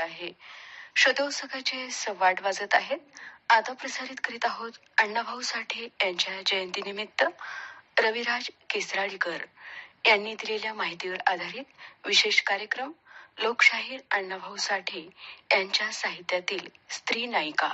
आहे. श्रोते संवाद वाजत आहेत. आता प्रसारित करीत आहोत अण्णाभाऊ साठे यांच्या जयंतीनिमित्त रविराज केसराळीकर यांनी दिलेल्या माहितीवर आधारित विशेष कार्यक्रम लोकशाहीर अण्णाभाऊ साठे यांच्या साहित्यातील स्त्री नायिका.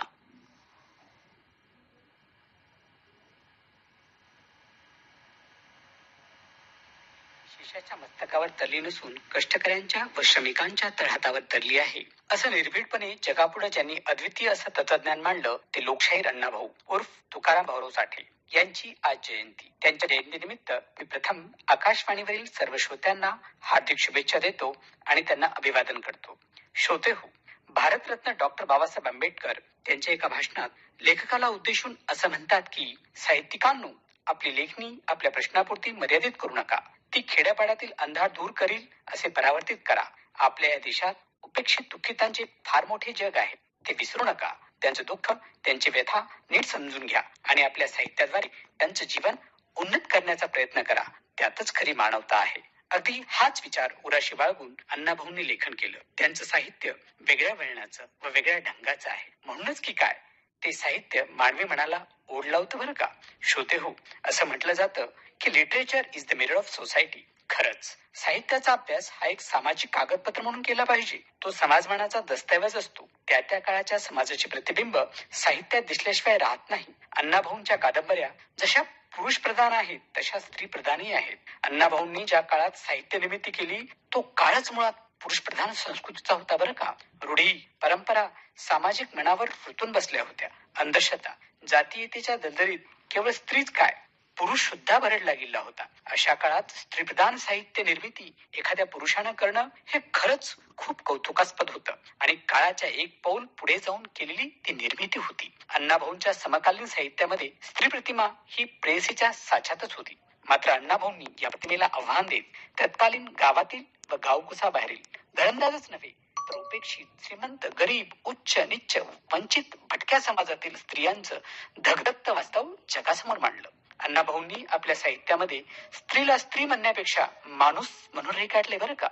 शिष्याच्या मस्तकावर तरली नसून कष्टकऱ्यांच्या व श्रमिकांच्या तळहातावर तरली आहे, असं निर्भीडपणे जगापुढे ज्यांनी अद्वितीय असं तत्वज्ञान मांडलं ते लोकशाहीर अण्णाभाऊ उर्फ तुकाराम भाऊराव साठे यांची आज जयंती. त्यांच्या जयंतीनिमित्त मी प्रथम आकाशवाणीवरील सर्व श्रोत्यांना हार्दिक शुभेच्छा देतो आणि त्यांना अभिवादन करतो. श्रोते हो, भारतरत्न डॉक्टर बाबासाहेब आंबेडकर त्यांच्या एका भाषणात लेखकाला उद्देशून असं म्हणतात की साहित्यिकांनो, आपली लेखणी आपल्या प्रश्नापुरती मर्यादित करू नका. ती खेड्यापाड्यातील अंधार दूर करील असे परावर्तित करा. आपल्या या देशात उपेक्षित दुःखितांचे फार मोठे जग आहे, ते विसरू नका. त्यांचं दुःख, त्यांची व्यथा नीट समजून घ्या आणि आपल्या साहित्याद्वारे त्यांचं जीवन उन्नत करण्याचा प्रयत्न करा. त्यातच खरी मानवता आहे. अगदी हाच विचार उराशी बाळगून अण्णाभाऊंनी लेखन केलं. त्यांचं साहित्य वेगळ्या वळणाचं व वेगळ्या ढंगाचं आहे. म्हणूनच की काय, ते साहित्य मानवी मनाला ओढ लावतं बरं का. श्रोते हो, असं म्हटलं जातं की literature is the mirror of society. खरंच साहित्याचा अभ्यास हा एक सामाजिक कागदपत्र म्हणून केला पाहिजे. तो समाजमानाचा दस्तऐवज असतो. त्या त्या काळाच्या समाजाचे प्रतिबिंब साहित्यात दिसल्याशिवाय राहत नाही. अण्णाभाऊंच्या कादंबऱ्या जशा पुरुष प्रधान आहेत तशा स्त्री प्रधानही आहेत. अण्णाभाऊंनी ज्या काळात साहित्य निर्मिती केली तो काळच मुळात पुरुष प्रधान संस्कृतीचा होता बरं का. रूढी, परंपरा सामाजिक मनावर रुतून बसल्या होत्या. अंधश्रद्धा, जातीयतेच्या दलदलीत केवळ स्त्रीच काय, पुरुष सुद्धा भरडला गेला होता. अशा काळात स्त्रीप्रधान साहित्य निर्मिती एखाद्या पुरुषानं करणं हे खरंच खूप कौतुकास्पद होतं आणि काळाच्या एक पाऊल पुढे जाऊन केलेली ती निर्मिती होती. अण्णाभाऊंच्या समकालीन साहित्यामध्ये स्त्री प्रतिमा ही प्रेयसीच्या साच्यातच होती. मात्र अण्णाभाऊंनी या प्रतिमेला आव्हान देत तत्कालीन गावातील व गावकुसाबाहेरील घरंदाजच नव्हे तर उपेक्षित, श्रीमंत, गरीब, उच्च नीच, वंचित, भटक्या समाजातील स्त्रियांचं धगधगतं वास्तव जगासमोर मांडलं. अण्णाभाऊंनी आपल्या साहित्यामध्ये स्त्रीला स्त्री म्हणण्यापेक्षा माणूस म्हणून रेखाटले बरं का.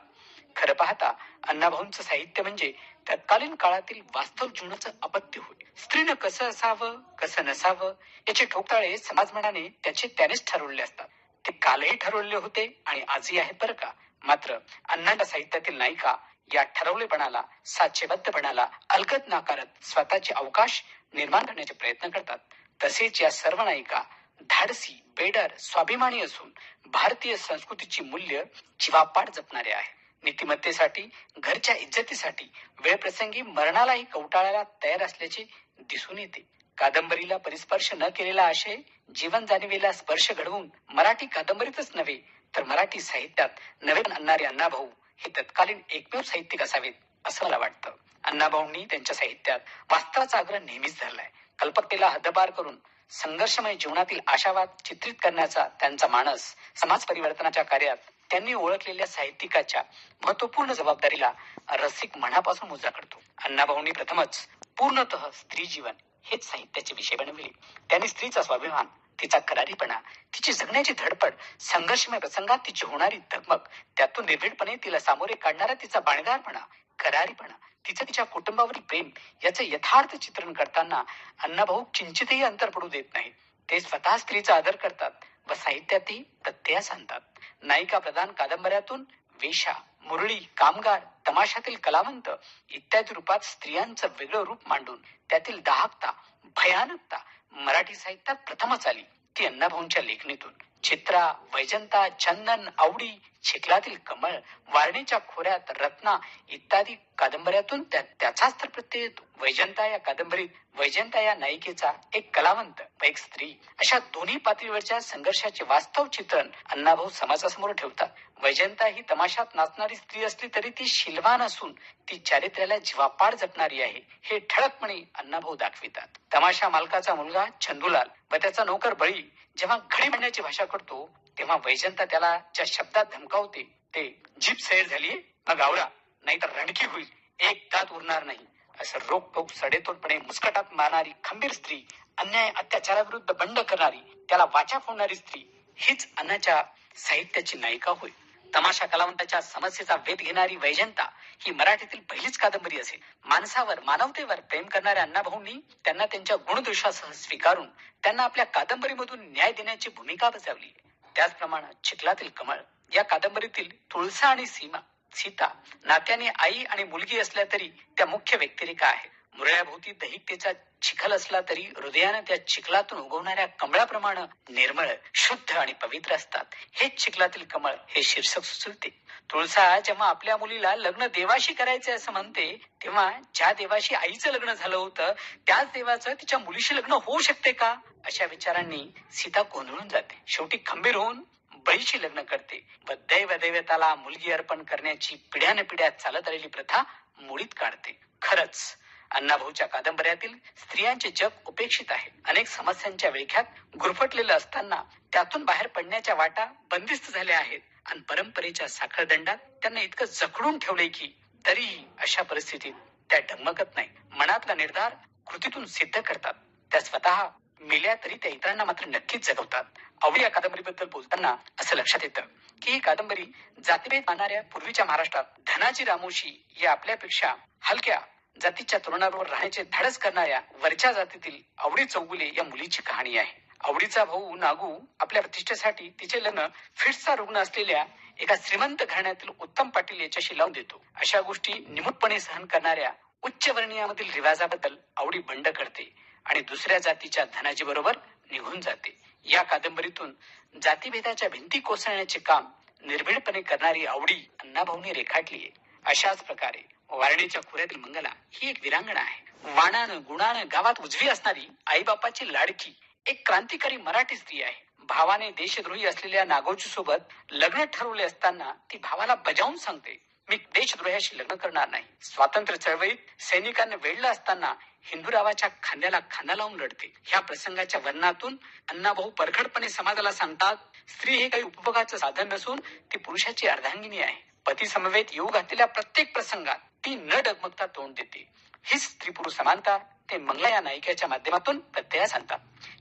खरं पाहता अण्णाभाऊंचं साहित्य म्हणजे तत्कालीन काळातील वास्तव जीवनाचं अपत्य होय. स्त्रीनं कसं असावं, कसं नसावं याचे ठोकताळे समाजमनाने त्यानेच ठरवले असतात. ते कालही ठरवले होते आणि आजही आहेत बरं का. मात्र अण्णांच्या साहित्यातील नायिका या ठरवलेपणाला, साचेबद्धपणाला अलगद नाकारत स्वतःचे अवकाश निर्माण करण्याचे प्रयत्न करतात. तसेच या सर्व नायिका धाडसी, बेडर, स्वाभिमानी असून भारतीय संस्कृतीची मूल्य जीवापाड जपणारे आहे. नीतिमत्तेसाठी, घरच्या इज्जतीसाठी वेळप्रसंगी मरणालाही कवटाळायला तयार असल्याचे दिसून येते. कादंबरीला परिस्पर्श न केलेला आशय जीवन जाणीवेला स्पर्श घडवून मराठी कादंबरीतच नव्हे तर मराठी साहित्यात नवे आणणारे अण्णाभाऊ हे तत्कालीन एकमेव साहित्यिक असावेत असं मला वाटतं. अण्णाभाऊंनी त्यांच्या साहित्यात वास्तवाचा आग्रह नेहमीच धरलाय. कल्पकतेला हद्दपार करून संघर्षमय जीवनातील आशावाद चित्रित करण्याचा त्यांचा मानस समाज परिवर्तनाच्या कार्यात त्यांनी ओळखलेल्या साहित्यिकाच्या महत्वपूर्ण जबाबदारीला रसिक मनापासून मुजरा करतो. अण्णाभाऊंनी प्रथमच पूर्णतः स्त्री जीवन हेच साहित्याचे विषय बनविले. त्यांनी स्त्रीचा स्वाभिमान, तिचा करारीपणा, तिची जगण्याची धडपड, संघर्षमय प्रसंगात तिची होणारी धगमग, त्यातून निर्भीडपणे तिला सामोरे काढणारा तिचा बाणेदारपणा, करारीपणा, तिचं तिच्या कुटुंबावरील प्रेम याचं यथार्थ चित्रण करताना अण्णाभाऊ किंचितही अंतर पडू देत नाहीत. ते स्वतः स्त्रीचा आदर करतात व साहित्यातही प्रत्यय सांगतात. नायिका प्रधान कादंबऱ्यातून वेशा, मुरळी, कामगार, तमाशातील कलावंत इत्यादी रूपात स्त्रियांचं वेगळं रूप मांडून त्यातील दाहकता, भयानकता मराठी साहित्यात प्रथमच आली. ती अण्णाभाऊंच्या लेखणीतून. चित्रा, वैजंता, चंदन, आवडी, चिखलातील कमळ, वारणेच्या खोऱ्यात रत्ना इत्यादी कादंबऱ्यातून त्याचाच तर प्रत्यय येतो. वैजंता या कादंबरीत वैजंता या नायिकेचा एक कलावंत व एक स्त्री अशा दोन्ही पातळीवरच्या संघर्षाचे वास्तव चित्रण अण्णाभाऊ समाजासमोर ठेवतात. वैजंता ही तमाशात नाचणारी स्त्री असली तरी ती शीलवान असून ती चारित्र्याला जीवापाड जपणारी आहे हे ठळकपणे अण्णाभाऊ दाखवितात. तमाशा मालकाचा मुलगा चंदूलाल व त्याचा नोकर बळी जेव्हा घडी म्हणण्याची भाषा करतो तेव्हा वैजंता त्याला ज्या शब्दात धमकावते ते जीभ सैर झालीये मग आवरा, नाहीतर रणकी होईल, एक दात उरणार नाही असं रोखोक सडेतोडपणे मुस्कटात मारणारी खंबीर स्त्री, अन्याय अत्याचाराविरुद्ध बंड करणारी, त्याला वाचा फोडणारी स्त्री हीच अण्णाच्या साहित्याची नायिका होय. तमाशा कलावंताच्या समस्येचा वेध घेणारी वैजंता ही मराठीतील पहिलीच कादंबरी असेल. माणसावर, मानवतेवर प्रेम करणाऱ्या अण्णाभाऊंनी त्यांना त्यांच्या गुणदोषासह स्वीकारून त्यांना आपल्या कादंबरीमधून न्याय देण्याची भूमिका बजावली. त्याचप्रमाणे चिखलातील कमळ या कादंबरीतील तुळसा आणि सीता नात्याने आई आणि मुलगी असल्या तरी त्या मुख्य व्यक्तिरेखा आहेत. मुरळ्याभोवती दहिकतेचा चिखल असला तरी हृदयानं त्या चिखलातून उगवणाऱ्या कमळाप्रमाणे निर्मळ, शुद्ध आणि पवित्र असतात. हेच चिखलातील कमळ हे शीर्षक सुचवते. तुळसा जेव्हा आपल्या मुलीला लग्न देवाशी करायचे असं म्हणते, तेव्हा ज्या देवाशी आईचं लग्न झालं होतं त्याच देवाचं तिच्या मुलीशी लग्न होऊ शकते का, अशा विचारांनी सीता गोंधळून जाते. शेवटी खंबीर होऊन बळीशी लग्न करते व दैवदैवताला मुलगी अर्पण करण्याची पिढ्यानपिढ्या चालत आलेली प्रथा मोडीत काढते. खरंच अण्णाभाऊच्या कादंबऱ्यातील स्त्रियांचे जग उपेक्षित आहे. अनेक समस्यांच्या विळख्यात गुरफटलेलं असताना त्यातून बाहेर पडण्याच्या वाटा बंदिस्त झाल्या आहेत आणि परंपरेच्या साखळदंडात त्यांना इतकं जखडून ठेवले की तरीही अशा परिस्थितीत त्या डगमगत नाही. मनातला निर्धार कृतीतून सिद्ध करतात. त्या स्वतः मेल्या तरी त्या इतरांना मात्र नक्कीच जगवतात. आवडी या कादंबरीबद्दल बोलताना असं लक्षात येतं की ही कादंबरी जातीभेद मानणाऱ्या पूर्वीच्या महाराष्ट्रात धनाजी रामोशी या आपल्यापेक्षा हलक्या जातीच्या तरुणाबरोबर राहण्याचे धाडस करणाऱ्या वरच्या जातीतील आवडी चौगुले या मुलीची कहाणी आहे. आवडीचा भाऊ नागू आपल्या प्रतिष्ठेसाठी तिचे लग्न फिट्सचा रुग्ण असलेल्या एका श्रीमंत घराण्यातील उत्तम पाटील याच्याशी लावून देतो. अशा गोष्टी निमूटपणे सहन करणाऱ्या उच्च वर्णीयामधील रिवाजाबद्दल आवडी बंड करते आणि दुसऱ्या जातीच्या धनाजी बरोबर निघून जाते. या कादंबरीतून जातीभेदाच्या भिंती कोसळण्याचे काम निर्भीडपणे करणारी आवडी अण्णाभाऊंनी रेखाटली आहे. अशाच प्रकारे वारणेच्या खोऱ्यातील मंगला ही एक विरांगणा आहे. वाणानं गुणानं गावात उजवी असणारी आईबापाची लाडकी एक क्रांतिकारी मराठी स्त्री आहे. भावाने देशद्रोही असलेल्या नागोजी सोबत लग्न ठरवले असताना ती भावाला बजावून सांगते, मी देशद्रोह्याशी लग्न करणार नाही. स्वातंत्र्य चळवळीत सैनिकांना वेढलं असताना हिंदूरावाच्या खांद्याला खांदा लावून लढते. ह्या प्रसंगाच्या वर्णनातून अण्णाभाऊ परखडपणे समाजाला सांगतात, स्त्री हे काही उपभोगाचं साधन नसून ती पुरुषाची अर्धांगिनी आहे. पती समवेत येऊ घातलेल्या प्रत्येक प्रसंगात ती न डगमगता तोंड देते. हीच स्त्री पुरुष समानता ते मंगला या नायिकेच्या माध्यमातून प्रत्ययास आणतात.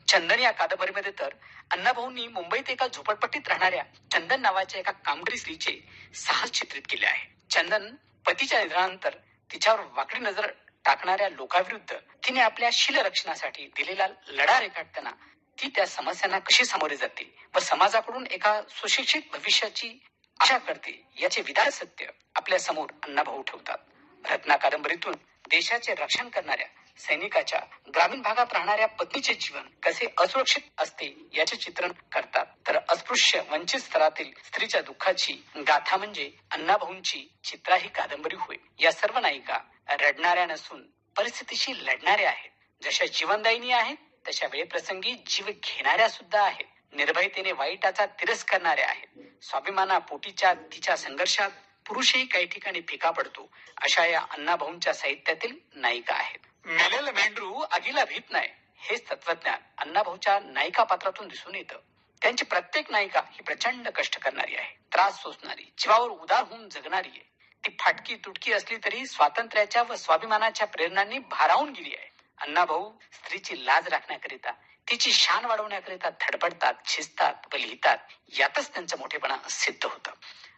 चंदन या कादंबरीमध्ये तर अण्णाभाऊंनी मुंबईत एका झोपडपट्टीत राहणाऱ्या चंदन नावाच्या एका कामगारी स्त्रीचे साहस चित्रित केले आहे. चंदन पतीच्या निधनानंतर तिच्यावर वाकडी नजर टाकणाऱ्या लोकांविरुद्ध तिने आपल्या शीलरक्षणासाठी दिलेला लढा रेखाटताना ती त्या समस्यांना कशी सामोरे जाते व समाजाकडून एका सुशिक्षित भविष्याची आशा करते याचे विधान सत्य आपल्या समोर अण्णाभाऊ ठेवतात. रत्ना कादंबरीतून देशाचे रक्षण करणाऱ्या सैनिकाच्या ग्रामीण भागात राहणाऱ्या पत्नीचे जीवन कसे असुरक्षित असते याचे चित्रण करतात. तर अस्पृश्य वंचित स्तरातील स्त्रीच्या दुःखाची गाथा म्हणजे अण्णाभाऊंची चित्रा ही कादंबरी होय. या सर्व नायिका रडणाऱ्या नसून परिस्थितीशी लढणाऱ्या आहेत. जशा जीवनदायिनी आहेत तशा वेळप्रसंगी जीव घेणाऱ्या सुद्धा आहेत. निर्भयतेने वाईटाचा तिरस्कार करणाऱ्या आहेत. स्वाभिमानापोटीच्या तिच्या संघर्षात पुरुषही काही ठिकाणी फिका पडतो अशा या अण्णाभाऊंच्या साहित्यातील नायिका आहेत. मेलेलं मेंढरू आगीला भीत नाही हेच तत्वज्ञान अण्णाभाऊच्या नायिका पात्रातून दिसून येतं. त्यांची प्रत्येक नायिका ही प्रचंड कष्ट करणारी आहे, त्रास सोसणारी, जीवावर उदार होऊन जगणारी आहे. ती फाटकी तुटकी असली तरी स्वातंत्र्याच्या व स्वाभिमानाच्या प्रेरणांनी भारावून गेली आहे. अण्णाभाऊ स्त्रीची लाज राखण्याकरिता, तिची शान वाढवण्याकरिता धडपडतात, झिजतात व लिहितात. यातच त्यांचं मोठेपणा सिद्ध होतं.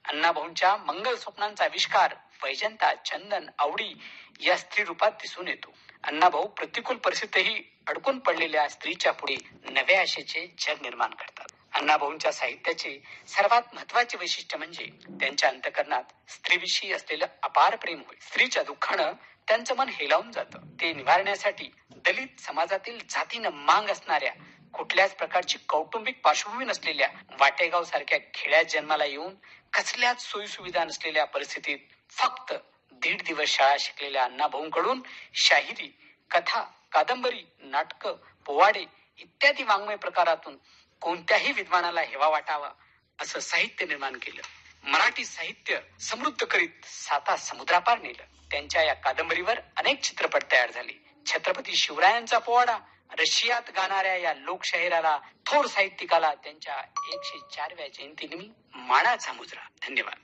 अण्णाभाऊंच्या मंगल स्वप्नांचा आविष्कार वैजंता, चंदन, आवडी या स्त्री रूपात दिसून येतो. अण्णाभाऊ प्रतिकूल परिस्थितीही अडकून पडलेल्या स्त्रीच्या पुढे नव्या आशेचे जग निर्माण करतात. अण्णाभाऊंच्या साहित्याचे सर्वात महत्वाचे वैशिष्ट्य म्हणजे त्यांच्या अंतःकरणात स्त्रीविषयी असलेलं अपार प्रेम होय. स्त्रीच्या दुःखानं त्यांचं मन हेलावून जातं. ते निवारण्यासाठी दलित समाजातील जातीनं मांग असणाऱ्या, कुठल्याच प्रकारची कौटुंबिक पार्श्वभूमी नसलेल्या वाटेगाव सारख्या खेड्यात जन्माला येऊन कसल्याच सोयी सुविधा नसलेल्या परिस्थितीत फक्त 1.5 दिवस शाळा शिकलेल्या अण्णाभाऊंकडून शाहिरी, कथा, कादंबरी, नाटकं, पोवाडे इत्यादी वाङ्मय प्रकारातून कोणत्याही विद्वानाला हेवा वाटावा असं साहित्य निर्माण केलं. मराठी साहित्य समृद्ध करीत साता समुद्रापार नेलं. त्यांच्या या कादंबरीवर अनेक चित्रपट तयार झाले. छत्रपती शिवरायांचा पोवाडा रशियात गाणाऱ्या या लोकशाहिराला, थोर साहित्यिकाला त्यांच्या 104व्या जयंतीनिमित्त मानाचा मुजरा. धन्यवाद.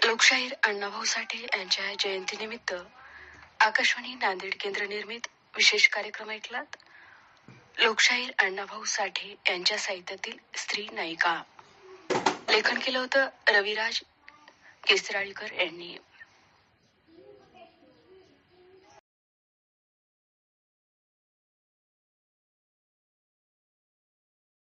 लोकशाहीर अण्णाभाऊ साठे यांच्या जयंतीनिमित्त आकाशवाणी नांदेड केंद्र निर्मित विशेष कार्यक्रम ऐकलात. लोकशाहीर अण्णाभाऊ साठे यांच्या साहित्यातील स्त्री नायिका. लेखन केलं होतं रविराज केसराळीकर यांनी.